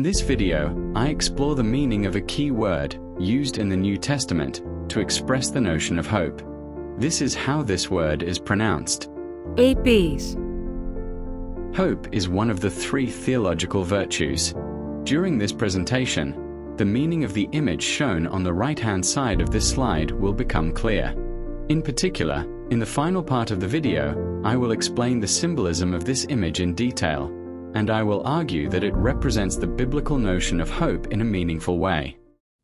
this video, I explore the meaning of a key word used in the New Testament to express the notion of hope. This is how this word is pronounced. ELPÍS. Hope is one of the three theological virtues. During this presentation, the meaning of the image shown on the right-hand side of this slide will become clear. In particular, in the final part of the video, I will explain the symbolism of this image in detail, and I will argue that it represents the biblical notion of hope in a meaningful way.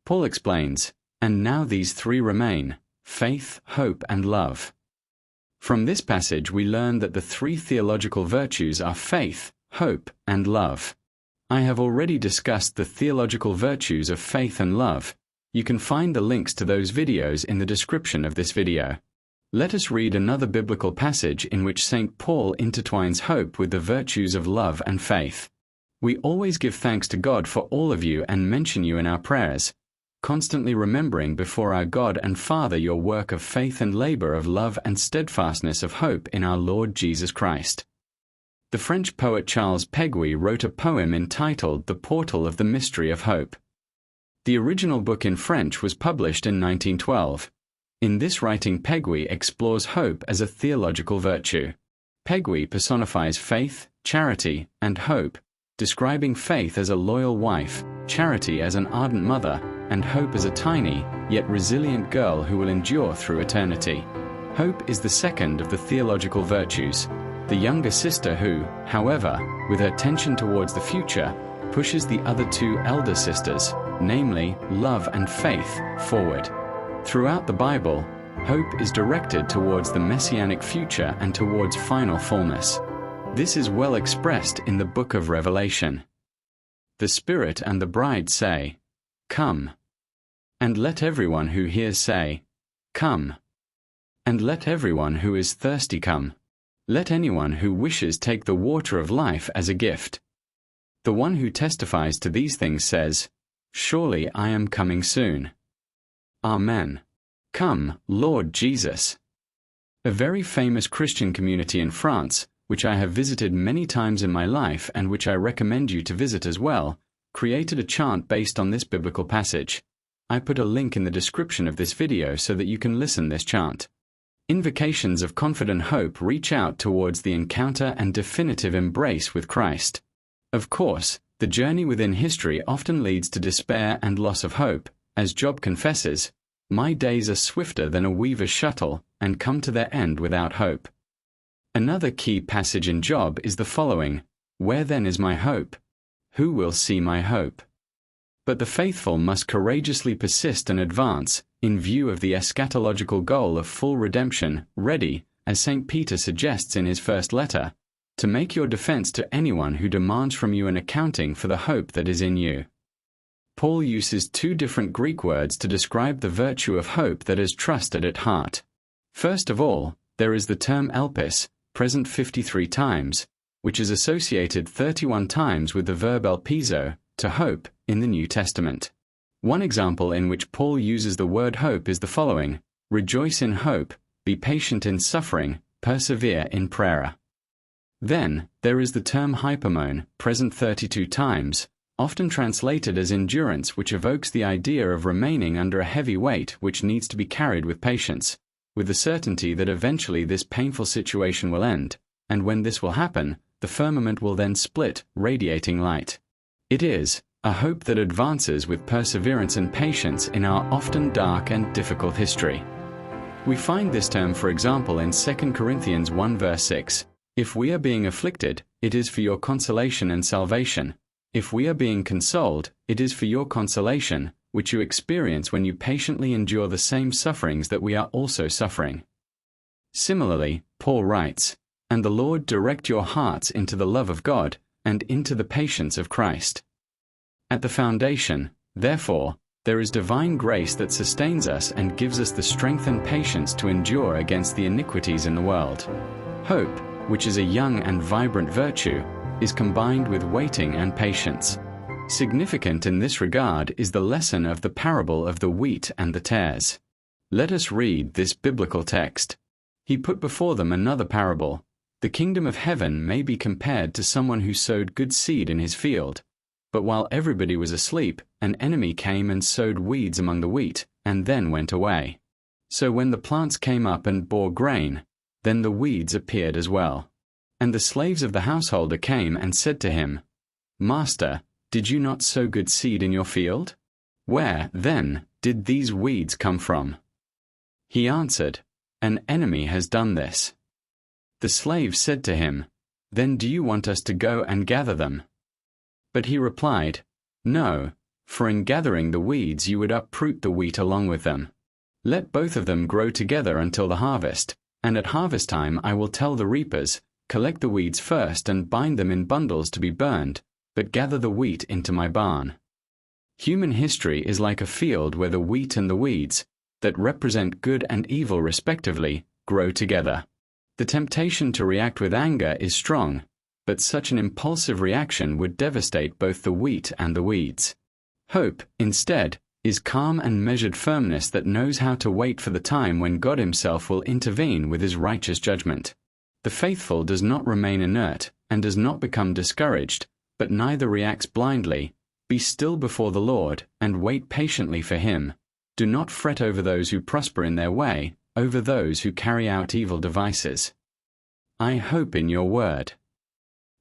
Paul explains, "And now these three remain: faith, hope, and love." From this passage we learn that the three theological virtues are faith, hope, and love. I have already discussed the theological virtues of faith and love. You can find the links to those videos in the description of this video. Let us read another biblical passage in which St. Paul intertwines hope with the virtues of love and faith. "We always give thanks to God for all of you and mention you in our prayers, constantly remembering before our God and Father your work of faith and labor of love and steadfastness of hope in our Lord Jesus Christ." The French poet Charles Péguy wrote a poem entitled The Portal of the Mystery of Hope. The original book in French was published in 1912. In this writing, Péguy explores hope as a theological virtue. Péguy personifies faith, charity, and hope, describing faith as a loyal wife, charity as an ardent mother, and hope as a tiny, yet resilient girl who will endure through eternity. Hope is the second of the theological virtues, the younger sister who, however, with her tension towards the future, pushes the other two elder sisters, namely love and faith, forward. Throughout the Bible, hope is directed towards the messianic future and towards final fullness. This is well expressed in the book of Revelation. "The Spirit and the bride say, 'Come.' And let everyone who hears say, 'Come.' And let everyone who is thirsty come. Let anyone who wishes take the water of life as a gift. The one who testifies to these things says, 'Surely I am coming soon.' Amen. Come, Lord Jesus." A very famous Christian community in France, which I have visited many times in my life and which I recommend you to visit as well, created a chant based on this biblical passage. I put a link in the description of this video so that you can listen this chant. Invocations of confident hope reach out towards the encounter and definitive embrace with Christ. Of course, the journey within history often leads to despair and loss of hope, as Job confesses, "My days are swifter than a weaver's shuttle, and come to their end without hope." Another key passage in Job is the following: "Where then is my hope? Who will see my hope?" But the faithful must courageously persist and advance, in view of the eschatological goal of full redemption, ready, as St. Peter suggests in his first letter, to make your defense to anyone who demands from you an accounting for the hope that is in you. Paul uses two different Greek words to describe the virtue of hope that is trusted at heart. First of all, there is the term elpis, present 53 times, which is associated 31 times with the verb elpizo, to hope, in the New Testament. One example in which Paul uses the word hope is the following: "Rejoice in hope, be patient in suffering, persevere in prayer." Then, there is the term hypomonē, present 32 times, often translated as endurance, which evokes the idea of remaining under a heavy weight which needs to be carried with patience, with the certainty that eventually this painful situation will end, and when this will happen, the firmament will then split, radiating light. It is a hope that advances with perseverance and patience in our often dark and difficult history. We find this term, for example, in 2 Corinthians 1 verse 6. "If we are being afflicted, it is for your consolation and salvation. If we are being consoled, it is for your consolation, which you experience when you patiently endure the same sufferings that we are also suffering." Similarly, Paul writes, "And the Lord direct your hearts into the love of God, and into the patience of Christ." At the foundation, therefore, there is divine grace that sustains us and gives us the strength and patience to endure against the iniquities in the world. Hope, which is a young and vibrant virtue, is combined with waiting and patience. Significant in this regard is the lesson of the parable of the wheat and the tares. Let us read this biblical text. "He put before them another parable. The kingdom of heaven may be compared to someone who sowed good seed in his field. But while everybody was asleep, an enemy came and sowed weeds among the wheat, and then went away. So when the plants came up and bore grain, then the weeds appeared as well. And the slaves of the householder came and said to him, Master, did you not sow good seed in your field? Where, then, did these weeds come from? He answered, An enemy has done this. The slave said to him, Then do you want us to go and gather them? But he replied, No, for in gathering the weeds you would uproot the wheat along with them. Let both of them grow together until the harvest, and at harvest time I will tell the reapers, Collect the weeds first and bind them in bundles to be burned, but gather the wheat into my barn. Human history is like a field where the wheat and the weeds, that represent good and evil respectively, grow together. The temptation to react with anger is strong, but such an impulsive reaction would devastate both the wheat and the weeds. Hope, instead, is calm and measured firmness that knows how to wait for the time when God Himself will intervene with His righteous judgment. The faithful does not remain inert and does not become discouraged, but neither reacts blindly. Be still before the Lord and wait patiently for Him. Do not fret over those who prosper in their way, over those who carry out evil devices. I hope in your word.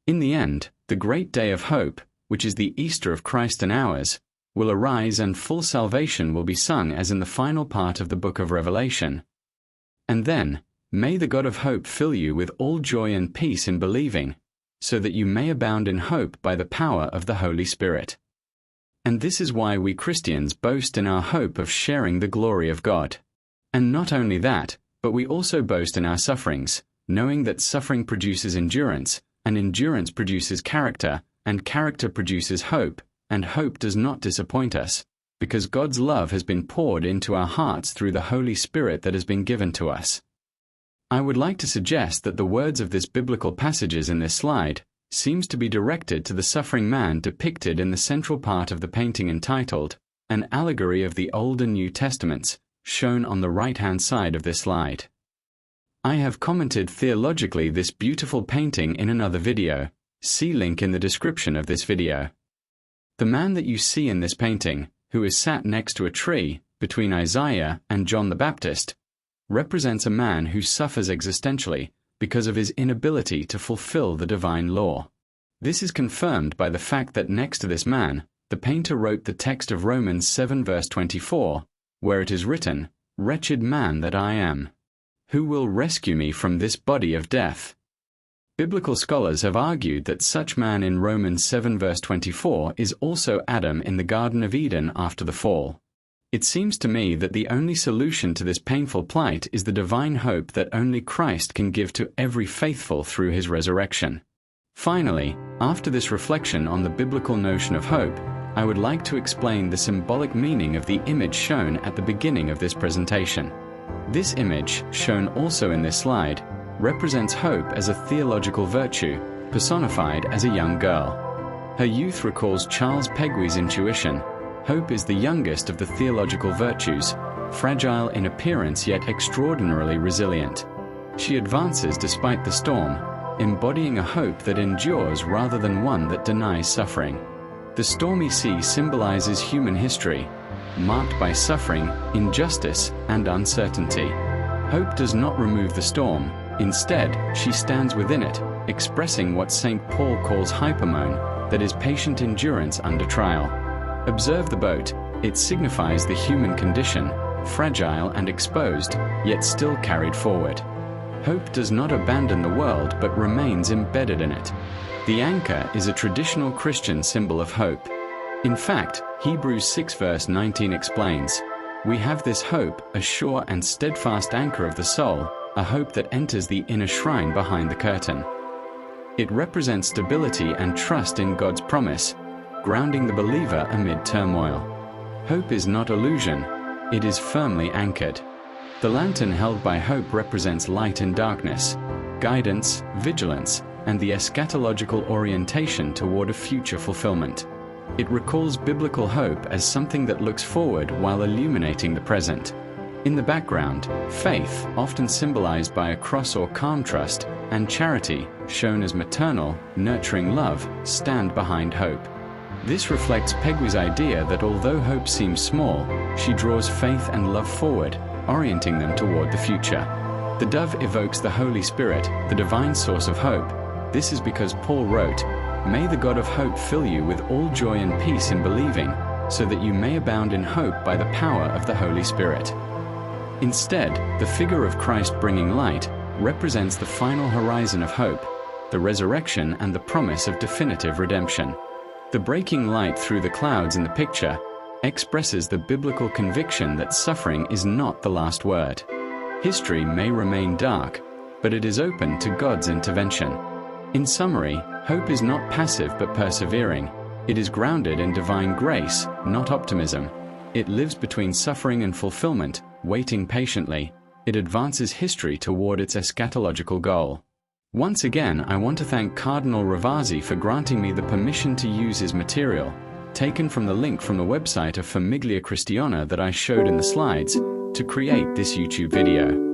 In the end, the great day of hope, which is the Easter of Christ and ours, will arise and full salvation will be sung as in the final part of the book of Revelation. And then, may the God of hope fill you with all joy and peace in believing, so that you may abound in hope by the power of the Holy Spirit. And this is why we Christians boast in our hope of sharing the glory of God. And not only that, but we also boast in our sufferings, knowing that suffering produces endurance, and endurance produces character, and character produces hope, and hope does not disappoint us, because God's love has been poured into our hearts through the Holy Spirit that has been given to us. I would like to suggest that the words of this biblical passages in this slide seems to be directed to the suffering man depicted in the central part of the painting entitled, An Allegory of the Old and New Testaments, shown on the right-hand side of this slide. I have commented theologically this beautiful painting in another video. See link in the description of this video. The man that you see in this painting, who is sat next to a tree between Isaiah and John the Baptist, represents a man who suffers existentially because of his inability to fulfill the divine law. This is confirmed by the fact that next to this man, the painter wrote the text of Romans 7 verse 24, where it is written, Wretched man that I am! Who will rescue me from this body of death? Biblical scholars have argued that such man in Romans 7 verse 24 is also Adam in the Garden of Eden after the fall. It seems to me that the only solution to this painful plight is the divine hope that only Christ can give to every faithful through His resurrection. Finally, after this reflection on the biblical notion of hope, I would like to explain the symbolic meaning of the image shown at the beginning of this presentation. This image, shown also in this slide, represents hope as a theological virtue, personified as a young girl. Her youth recalls Charles Péguy's intuition. Hope is the youngest of the theological virtues, fragile in appearance yet extraordinarily resilient. She advances despite the storm, embodying a hope that endures rather than one that denies suffering. The stormy sea symbolizes human history, marked by suffering, injustice, and uncertainty. Hope does not remove the storm. Instead, she stands within it, expressing what St. Paul calls hypomonē, that is patient endurance under trial. Observe the boat. It signifies the human condition, fragile and exposed, yet still carried forward. Hope does not abandon the world but remains embedded in it. The anchor is a traditional Christian symbol of hope. In fact, Hebrews 6 verse 19 explains, We have this hope, a sure and steadfast anchor of the soul, a hope that enters the inner shrine behind the curtain. It represents stability and trust in God's promise, grounding the believer amid turmoil. Hope is not illusion, it is firmly anchored. The lantern held by hope represents light in darkness, guidance, vigilance, and the eschatological orientation toward a future fulfillment. It recalls biblical hope as something that looks forward while illuminating the present. In the background, faith, often symbolized by a cross or calm trust, and charity, shown as maternal, nurturing love, stand behind hope. This reflects Péguy's idea that although hope seems small, she draws faith and love forward, orienting them toward the future. The dove evokes the Holy Spirit, the divine source of hope. This is because Paul wrote, "May the God of hope fill you with all joy and peace in believing, so that you may abound in hope by the power of the Holy Spirit." Instead, the figure of Christ bringing light represents the final horizon of hope, the resurrection and the promise of definitive redemption. The breaking light through the clouds in the picture expresses the biblical conviction that suffering is not the last word. History may remain dark, but it is open to God's intervention. In summary, hope is not passive but persevering. It is grounded in divine grace, not optimism. It lives between suffering and fulfillment, waiting patiently. It advances history toward its eschatological goal. Once again, I want to thank Cardinal Ravasi for granting me the permission to use his material, taken from the link from the website of Famiglia Cristiana that I showed in the slides, to create this YouTube video.